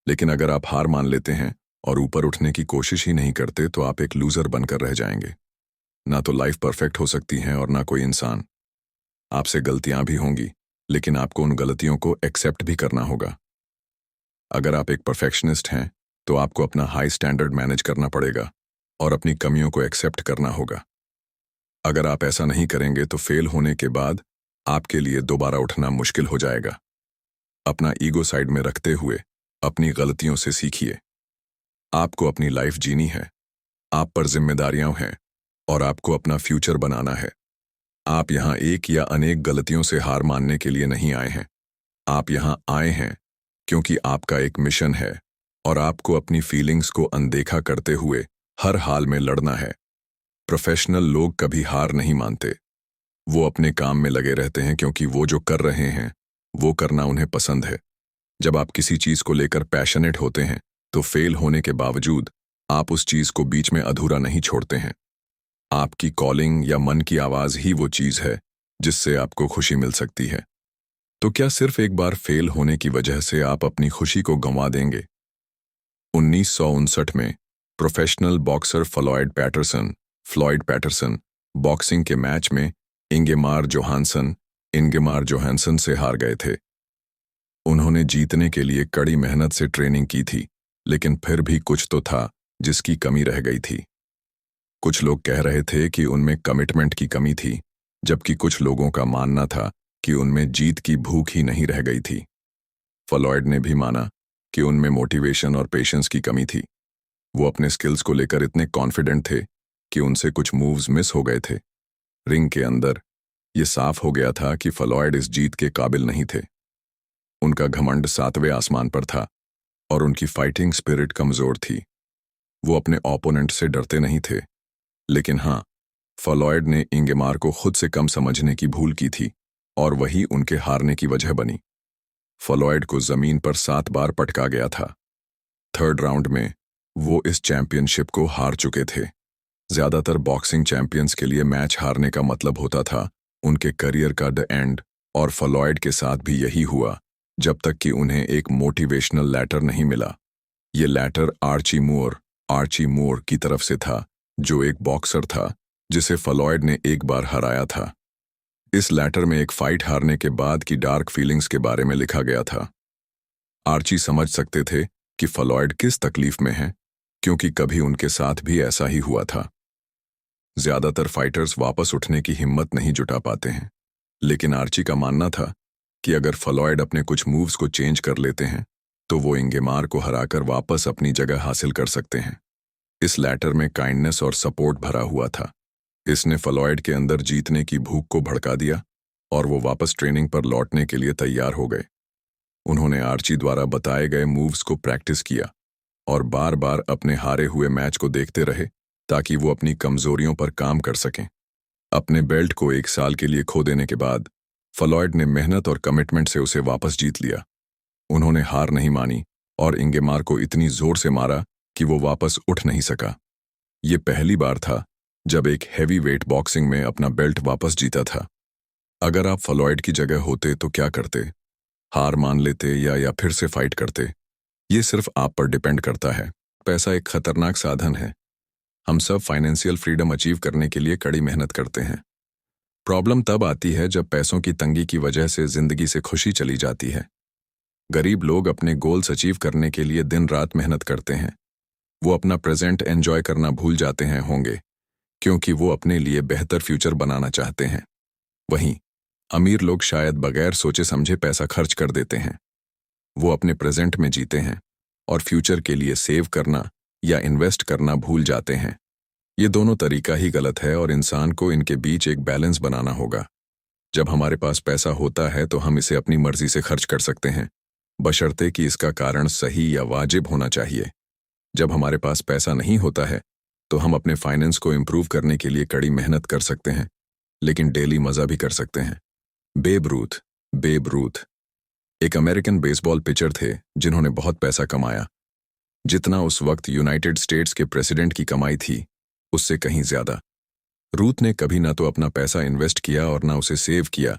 लेकिन अगर आप हार मान लेते हैं और ऊपर उठने की कोशिश ही नहीं करते, तो आप एक लूजर बनकर रह जाएंगे। ना तो लाइफ परफेक्ट हो सकती है और ना कोई इंसान। आपसे गलतियां भी होंगी, लेकिन आपको उन गलतियों को एक्सेप्ट भी करना होगा। अगर आप एक परफेक्शनिस्ट हैं, तो आपको अपना हाई स्टैंडर्ड मैनेज करना पड़ेगा और अपनी कमियों को एक्सेप्ट करना होगा। अगर आप ऐसा नहीं करेंगे तो फेल होने के बाद आपके लिए दोबारा उठना मुश्किल हो जाएगा। अपना ईगो साइड में रखते हुए अपनी गलतियों से सीखिए। आपको अपनी लाइफ जीनी है, आप पर जिम्मेदारियां हैं और आपको अपना फ्यूचर बनाना है। आप यहाँ एक या अनेक गलतियों से हार मानने के लिए नहीं आए हैं। आप यहाँ आए हैं क्योंकि आपका एक मिशन है और आपको अपनी फीलिंग्स को अनदेखा करते हुए हर हाल में लड़ना है। प्रोफेशनल लोग कभी हार नहीं मानते। वो अपने काम में लगे रहते हैं क्योंकि वो जो कर रहे हैं वो करना उन्हें पसंद है। जब आप किसी चीज को लेकर पैशनेट होते हैं, तो फेल होने के बावजूद आप उस चीज को बीच में अधूरा नहीं छोड़ते हैं। आपकी कॉलिंग या मन की आवाज ही वो चीज है जिससे आपको खुशी मिल सकती है। तो क्या सिर्फ एक बार फेल होने की वजह से आप अपनी खुशी को गंवा देंगे? 1959 में professional boxer Floyd Patterson boxing के मैच में इंगेमार जोहानसन से हार गए थे। उन्होंने जीतने के लिए कड़ी मेहनत से ट्रेनिंग की थी, लेकिन फिर भी कुछ तो था जिसकी कमी रह गई थी। कुछ लोग कह रहे थे कि उनमें कमिटमेंट की कमी थी, जबकि कुछ लोगों का मानना था कि उनमें जीत की भूख ही नहीं रह गई थी। फ्लॉयड ने भी माना कि उनमें मोटिवेशन और पेशेंस की कमी थी। वो अपने स्किल्स को लेकर इतने कॉन्फिडेंट थे कि उनसे कुछ मूव्स मिस हो गए थे। रिंग के अंदर ये साफ हो गया था कि फ्लॉयड इस जीत के काबिल नहीं थे। उनका घमंड 7वें आसमान पर था और उनकी फाइटिंग स्पिरिट कमजोर थी। वो अपने ओपोनेंट से डरते नहीं थे, लेकिन हाँ, फ्लॉयड ने इंगेमार को खुद से कम समझने की भूल की थी और वही उनके हारने की वजह बनी। फ्लॉयड को जमीन पर 7 बार पटका गया था। 3rd राउंड में वो इस चैंपियनशिप को हार चुके थे। ज्यादातर बॉक्सिंग चैंपियंस के लिए मैच हारने का मतलब होता था उनके करियर का द एंड, और फ्लॉयड के साथ भी यही हुआ जब तक कि उन्हें एक मोटिवेशनल लेटर नहीं मिला। ये लेटर आर्ची मूर की तरफ से था, जो एक बॉक्सर था जिसे फ्लॉयड ने एक बार हराया था। इस लेटर में एक फाइट हारने के बाद की डार्क फीलिंग्स के बारे में लिखा गया था। आर्ची समझ सकते थे कि फ्लॉयड किस तकलीफ में है, क्योंकि कभी उनके साथ भी ऐसा ही हुआ था। ज्यादातर फाइटर्स वापस उठने की हिम्मत नहीं जुटा पाते हैं, लेकिन आर्ची का मानना था कि अगर फ्लॉयड अपने कुछ मूव्स को चेंज कर लेते हैं, तो वो इंगेमार को हराकर वापस अपनी जगह हासिल कर सकते हैं। इस लेटर में काइंडनेस और सपोर्ट भरा हुआ था। इसने फ्लॉयड के अंदर जीतने की भूख को भड़का दिया और वो वापस ट्रेनिंग पर लौटने के लिए तैयार हो गए। उन्होंने आर्ची द्वारा बताए गए मूव्स को प्रैक्टिस किया और बार बार अपने हारे हुए मैच को देखते रहे ताकि वो अपनी कमजोरियों पर काम कर सकें। अपने बेल्ट को 1 साल के लिए खो देने के बाद फ्लॉयड ने मेहनत और कमिटमेंट से उसे वापस जीत लिया। उन्होंने हार नहीं मानी और इंगेमार को इतनी जोर से मारा कि वो वापस उठ नहीं सका। ये पहली बार था जब एक हैवी वेट बॉक्सिंग में अपना बेल्ट वापस जीता था। अगर आप फ्लॉयड की जगह होते तो क्या करते? हार मान लेते या फिर से फाइट करते? ये सिर्फ आप पर डिपेंड करता है। पैसा एक खतरनाक साधन है। हम सब फाइनेंशियल फ्रीडम अचीव करने के लिए कड़ी मेहनत करते हैं। प्रॉब्लम तब आती है जब पैसों की तंगी की वजह से जिंदगी से खुशी चली जाती है। गरीब लोग अपने गोल्स अचीव करने के लिए दिन रात मेहनत करते हैं। वो अपना प्रेजेंट एंजॉय करना भूल जाते हैं होंगे, क्योंकि वो अपने लिए बेहतर फ्यूचर बनाना चाहते हैं। वहीं अमीर लोग शायद बगैर सोचे समझे पैसा खर्च कर देते हैं। वो अपने प्रेजेंट में जीते हैं और फ्यूचर के लिए सेव करना या इन्वेस्ट करना भूल जाते हैं। ये दोनों तरीका ही गलत है और इंसान को इनके बीच एक बैलेंस बनाना होगा। जब हमारे पास पैसा होता है तो हम इसे अपनी मर्जी से खर्च कर सकते हैं, बशर्ते कि इसका कारण सही या वाजिब होना चाहिए। जब हमारे पास पैसा नहीं होता है तो हम अपने फाइनेंस को इम्प्रूव करने के लिए कड़ी मेहनत कर सकते हैं, लेकिन डेली मज़ा भी कर सकते हैं। बेब रूथ एक अमेरिकन बेसबॉल पिचर थे जिन्होंने बहुत पैसा कमाया। जितना उस वक्त यूनाइटेड स्टेट्स के प्रेसिडेंट की कमाई थी, उससे कहीं ज्यादा। रूथ ने कभी ना तो अपना पैसा इन्वेस्ट किया और ना उसे सेव किया।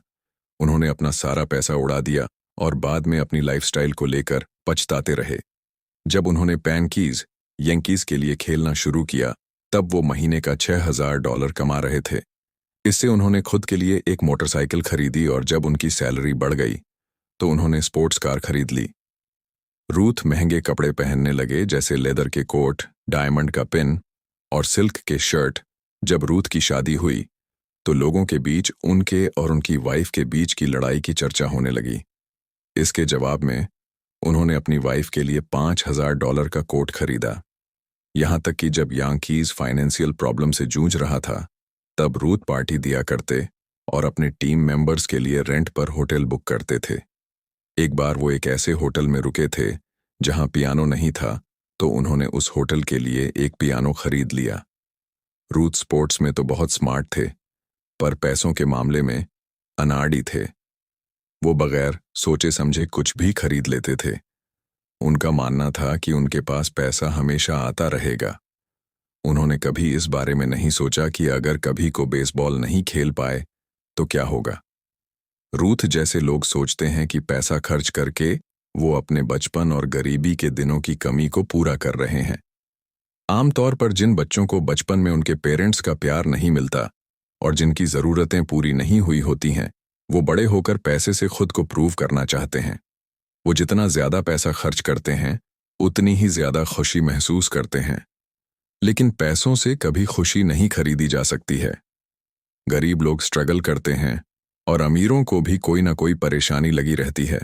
उन्होंने अपना सारा पैसा उड़ा दिया और बाद में अपनी लाइफस्टाइल को लेकर पछताते रहे। जब उन्होंने पैनकीज यंकीज के लिए खेलना शुरू किया, तब वो महीने का $6,000 कमा रहे थे। इससे उन्होंने खुद के लिए एक मोटरसाइकिल खरीदी और जब उनकी सैलरी बढ़ गई तो उन्होंने स्पोर्ट्स कार खरीद ली। रूथ महंगे कपड़े पहनने लगे, जैसे लेदर के कोट, डायमंड का पिन और सिल्क के शर्ट। जब रूथ की शादी हुई तो लोगों के बीच उनके और उनकी वाइफ के बीच की लड़ाई की चर्चा होने लगी। इसके जवाब में उन्होंने अपनी वाइफ के लिए $5,000 का कोट खरीदा। यहां तक कि जब यांकीज फाइनेंशियल प्रॉब्लम से जूझ रहा था, तब रूथ पार्टी दिया करते और अपने टीम मेंबर्स के लिए रेंट पर होटल बुक करते थे। एक बार वो एक ऐसे होटल में रुके थे जहां पियानो नहीं था, तो उन्होंने उस होटल के लिए एक पियानो खरीद लिया। रूथ स्पोर्ट्स में तो बहुत स्मार्ट थे, पर पैसों के मामले में अनाड़ी थे। वो बगैर सोचे समझे कुछ भी खरीद लेते थे। उनका मानना था कि उनके पास पैसा हमेशा आता रहेगा। उन्होंने कभी इस बारे में नहीं सोचा कि अगर कभी को बेसबॉल नहीं खेल पाए तो क्या होगा। रूथ जैसे लोग सोचते हैं कि पैसा खर्च करके वो अपने बचपन और गरीबी के दिनों की कमी को पूरा कर रहे हैं। आमतौर पर जिन बच्चों को बचपन में उनके पेरेंट्स का प्यार नहीं मिलता और जिनकी ज़रूरतें पूरी नहीं हुई होती हैं, वो बड़े होकर पैसे से खुद को प्रूव करना चाहते हैं। वो जितना ज़्यादा पैसा खर्च करते हैं, उतनी ही ज़्यादा खुशी महसूस करते हैं। लेकिन पैसों से कभी खुशी नहीं खरीदी जा सकती है। गरीब लोग स्ट्रगल करते हैं और अमीरों को भी कोई ना कोई परेशानी लगी रहती है।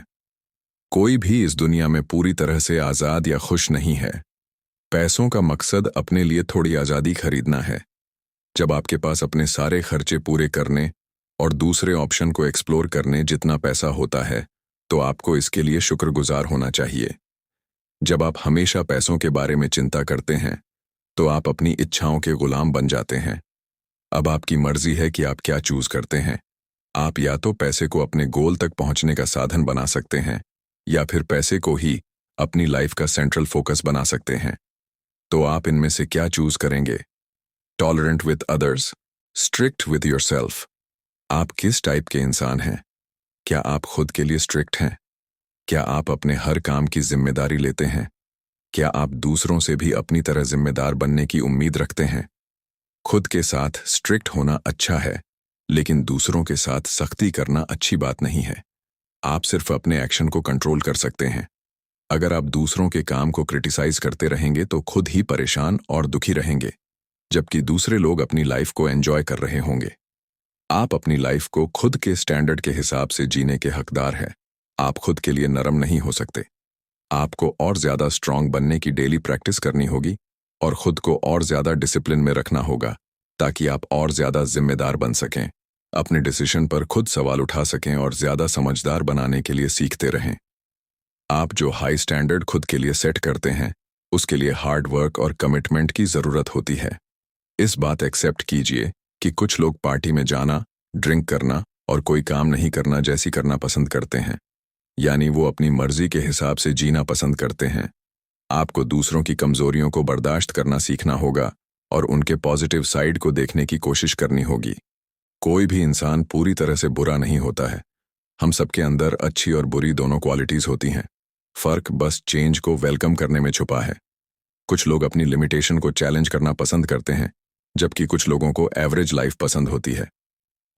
कोई भी इस दुनिया में पूरी तरह से आज़ाद या खुश नहीं है। पैसों का मकसद अपने लिए थोड़ी आज़ादी खरीदना है। जब आपके पास अपने सारे खर्चे पूरे करने और दूसरे ऑप्शन को एक्सप्लोर करने जितना पैसा होता है, तो आपको इसके लिए शुक्रगुजार होना चाहिए। जब आप हमेशा पैसों के बारे में चिंता करते हैं, तो आप अपनी इच्छाओं के गुलाम बन जाते हैं। अब आपकी मर्जी है कि आप क्या चूज करते हैं। आप या तो पैसे को अपने गोल तक पहुंचने का साधन बना सकते हैं, या फिर पैसे को ही अपनी लाइफ का सेंट्रल फोकस बना सकते हैं। तो आप इनमें से क्या चूज करेंगे? Tolerant with others, strict with yourself. आप किस टाइप के इंसान हैं? क्या आप खुद के लिए स्ट्रिक्ट हैं? क्या आप अपने हर काम की जिम्मेदारी लेते हैं? क्या आप दूसरों से भी अपनी तरह जिम्मेदार बनने की उम्मीद रखते हैं? खुद के साथ स्ट्रिक्ट होना अच्छा है, लेकिन दूसरों के साथ सख्ती करना अच्छी बात नहीं है। आप सिर्फ अपने एक्शन को कंट्रोल कर सकते हैं। अगर आप दूसरों के काम को क्रिटिसाइज करते रहेंगे तो खुद ही परेशान और दुखी रहेंगे, जबकि दूसरे लोग अपनी लाइफ को एंजॉय कर रहे होंगे। आप अपनी लाइफ को खुद के स्टैंडर्ड के हिसाब से जीने के हकदार हैं। आप खुद के लिए नरम नहीं हो सकते। आपको और ज्यादा स्ट्रांग बनने की डेली प्रैक्टिस करनी होगी और खुद को और ज्यादा डिसिप्लिन में रखना होगा, ताकि आप और ज्यादा जिम्मेदार बन सकें, अपने डिसीजन पर खुद सवाल उठा सकें और ज्यादा समझदार बनाने के लिए सीखते रहें। आप जो हाई स्टैंडर्ड खुद के लिए सेट करते हैं, उसके लिए हार्ड वर्क और कमिटमेंट की जरूरत होती है। इस बात एक्सेप्ट कीजिए कि कुछ लोग पार्टी में जाना, ड्रिंक करना और कोई काम नहीं करना जैसी करना पसंद करते हैं, यानी वो अपनी मर्जी के हिसाब से जीना पसंद करते हैं। आपको दूसरों की कमजोरियों को बर्दाश्त करना सीखना होगा और उनके पॉजिटिव साइड को देखने की कोशिश करनी होगी। कोई भी इंसान पूरी तरह से बुरा नहीं होता है। हम सबके अंदर अच्छी और बुरी दोनों क्वालिटीज होती हैं। फर्क बस चेंज को वेलकम करने में छुपा है। कुछ लोग अपनी लिमिटेशन को चैलेंज करना पसंद करते हैं, जबकि कुछ लोगों को एवरेज लाइफ पसंद होती है।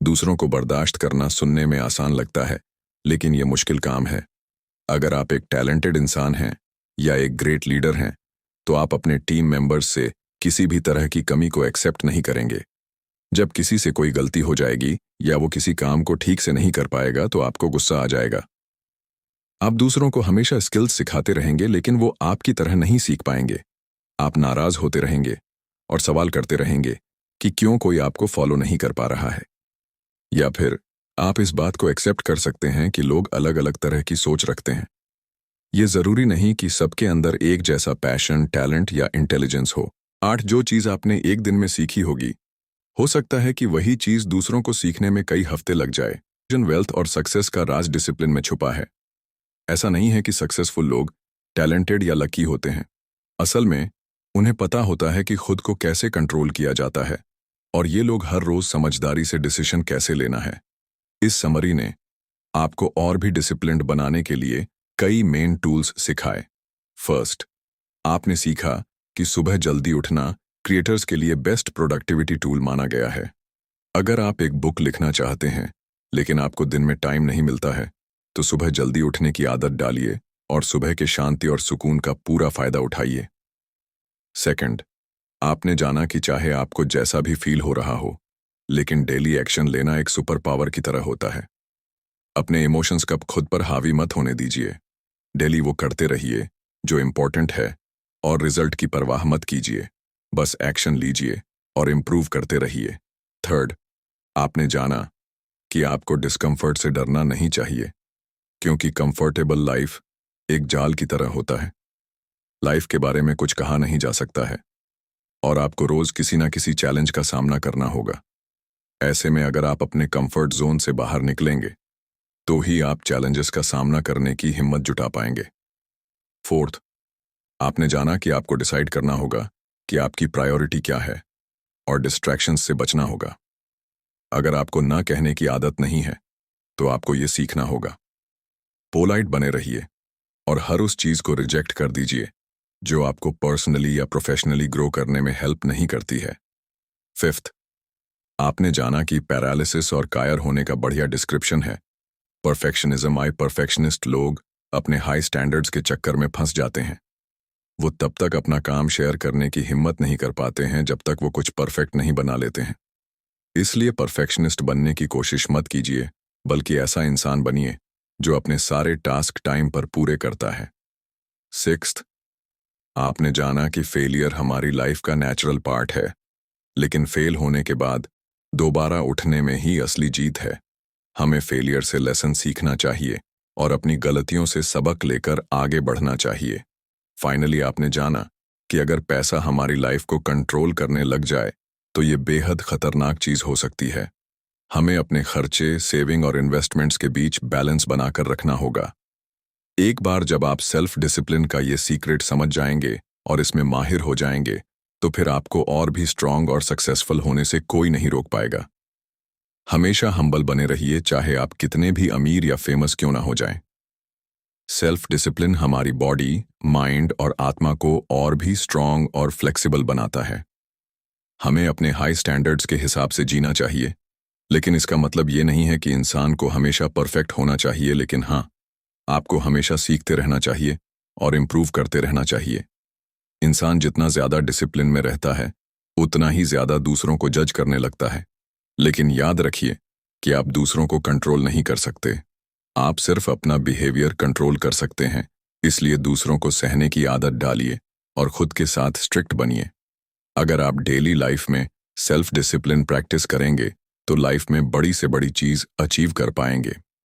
दूसरों को बर्दाश्त करना सुनने में आसान लगता है, लेकिन यह मुश्किल काम है। अगर आप एक टैलेंटेड इंसान हैं या एक ग्रेट लीडर हैं, तो आप अपने टीम मेंबर्स से किसी भी तरह की कमी को एक्सेप्ट नहीं करेंगे। जब किसी से कोई गलती हो जाएगी या वो किसी काम को ठीक से नहीं कर पाएगा तो आपको गुस्सा आ जाएगा। आप दूसरों को हमेशा स्किल्स सिखाते रहेंगे लेकिन वो आपकी तरह नहीं सीख पाएंगे। आप नाराज होते रहेंगे और सवाल करते रहेंगे कि क्यों कोई आपको फॉलो नहीं कर पा रहा है। या फिर आप इस बात को एक्सेप्ट कर सकते हैं कि लोग अलग अलग तरह की सोच रखते हैं। ये जरूरी नहीं कि सबके अंदर एक जैसा पैशन, टैलेंट या इंटेलिजेंस हो। 8 जो चीज़ आपने एक दिन में सीखी होगी, हो सकता है कि वही चीज़ दूसरों को सीखने में कई हफ्ते लग जाए। वेल्थ और सक्सेस का राज डिसिप्लिन में छुपा है। ऐसा नहीं है कि सक्सेसफुल लोग टैलेंटेड या लकी होते हैं। असल में उन्हें पता होता है कि खुद को कैसे कंट्रोल किया जाता है और ये लोग हर रोज समझदारी से डिसीजन कैसे लेना है। इस समरी ने आपको और भी डिसिप्लिन्ड बनाने के लिए कई मेन टूल्स सिखाए। फर्स्ट, आपने सीखा कि सुबह जल्दी उठना क्रिएटर्स के लिए बेस्ट प्रोडक्टिविटी टूल माना गया है। अगर आप एक बुक लिखना चाहते हैं लेकिन आपको दिन में टाइम नहीं मिलता है तो सुबह जल्दी उठने की आदत डालिए और सुबह के शांति और सुकून का पूरा फायदा उठाइए। सेकंड, आपने जाना कि चाहे आपको जैसा भी फील हो रहा हो लेकिन डेली एक्शन लेना एक सुपर पावर की तरह होता है। अपने इमोशंस कब खुद पर हावी मत होने दीजिए। डेली वो करते रहिए जो इम्पोर्टेंट है और रिजल्ट की परवाह मत कीजिए। बस एक्शन लीजिए और इम्प्रूव करते रहिए। थर्ड, आपने जाना कि आपको डिस्कम्फर्ट से डरना नहीं चाहिए क्योंकि कंफर्टेबल लाइफ एक जाल की तरह होता है। लाइफ के बारे में कुछ कहा नहीं जा सकता है और आपको रोज किसी ना किसी चैलेंज का सामना करना होगा। ऐसे में अगर आप अपने कंफर्ट जोन से बाहर निकलेंगे तो ही आप चैलेंजेस का सामना करने की हिम्मत जुटा पाएंगे। फोर्थ, आपने जाना कि आपको डिसाइड करना होगा कि आपकी प्रायोरिटी क्या है और डिस्ट्रैक्शंस से बचना होगा। अगर आपको ना कहने की आदत नहीं है तो आपको ये सीखना होगा। पोलाइट बने रहिए और हर उस चीज को रिजेक्ट कर दीजिए जो आपको पर्सनली या प्रोफेशनली ग्रो करने में हेल्प नहीं करती है। फिफ्थ, आपने जाना कि पैरालिसिस और कायर होने का बढ़िया डिस्क्रिप्शन है परफेक्शनिज्म। परफेक्शनिस्ट लोग अपने हाई स्टैंडर्ड्स के चक्कर में फंस जाते हैं। वो तब तक अपना काम शेयर करने की हिम्मत नहीं कर पाते हैं जब तक वो कुछ परफेक्ट नहीं बना लेते हैं। इसलिए परफेक्शनिस्ट बनने की कोशिश मत कीजिए, बल्कि ऐसा इंसान बनिए जो अपने सारे टास्क टाइम पर पूरे करता है। सिक्स्थ, आपने जाना कि फेलियर हमारी लाइफ का नेचुरल पार्ट है, लेकिन फेल होने के बाद दोबारा उठने में ही असली जीत है। हमें फेलियर से लेसन सीखना चाहिए और अपनी गलतियों से सबक लेकर आगे बढ़ना चाहिए। फाइनली, आपने जाना कि अगर पैसा हमारी लाइफ को कंट्रोल करने लग जाए तो ये बेहद खतरनाक चीज हो सकती है। हमें अपने खर्चे, सेविंग और इन्वेस्टमेंट्स के बीच बैलेंस बनाकर रखना होगा। एक बार जब आप सेल्फ डिसिप्लिन का ये सीक्रेट समझ जाएंगे और इसमें माहिर हो जाएंगे तो फिर आपको और भी स्ट्रांग और सक्सेसफुल होने से कोई नहीं रोक पाएगा। हमेशा हम्बल बने रहिए, चाहे आप कितने भी अमीर या फेमस क्यों ना हो जाएं। सेल्फ डिसिप्लिन हमारी बॉडी, माइंड और आत्मा को और भी स्ट्रांग और फ्लेक्सिबल बनाता है। हमें अपने हाई स्टैंडर्ड्स के हिसाब से जीना चाहिए, लेकिन इसका मतलब ये नहीं है कि इंसान को हमेशा परफेक्ट होना चाहिए। लेकिन हाँ, आपको हमेशा सीखते रहना चाहिए और इम्प्रूव करते रहना चाहिए। इंसान जितना ज्यादा डिसिप्लिन में रहता है उतना ही ज्यादा दूसरों को जज करने लगता है। लेकिन याद रखिए कि आप दूसरों को कंट्रोल नहीं कर सकते, आप सिर्फ अपना बिहेवियर कंट्रोल कर सकते हैं। इसलिए दूसरों को सहने की आदत डालिए और खुद के साथ स्ट्रिक्ट बनिए। अगर आप डेली लाइफ में सेल्फ डिसिप्लिन प्रैक्टिस करेंगे तो लाइफ में बड़ी से बड़ी चीज अचीव कर पाएंगे।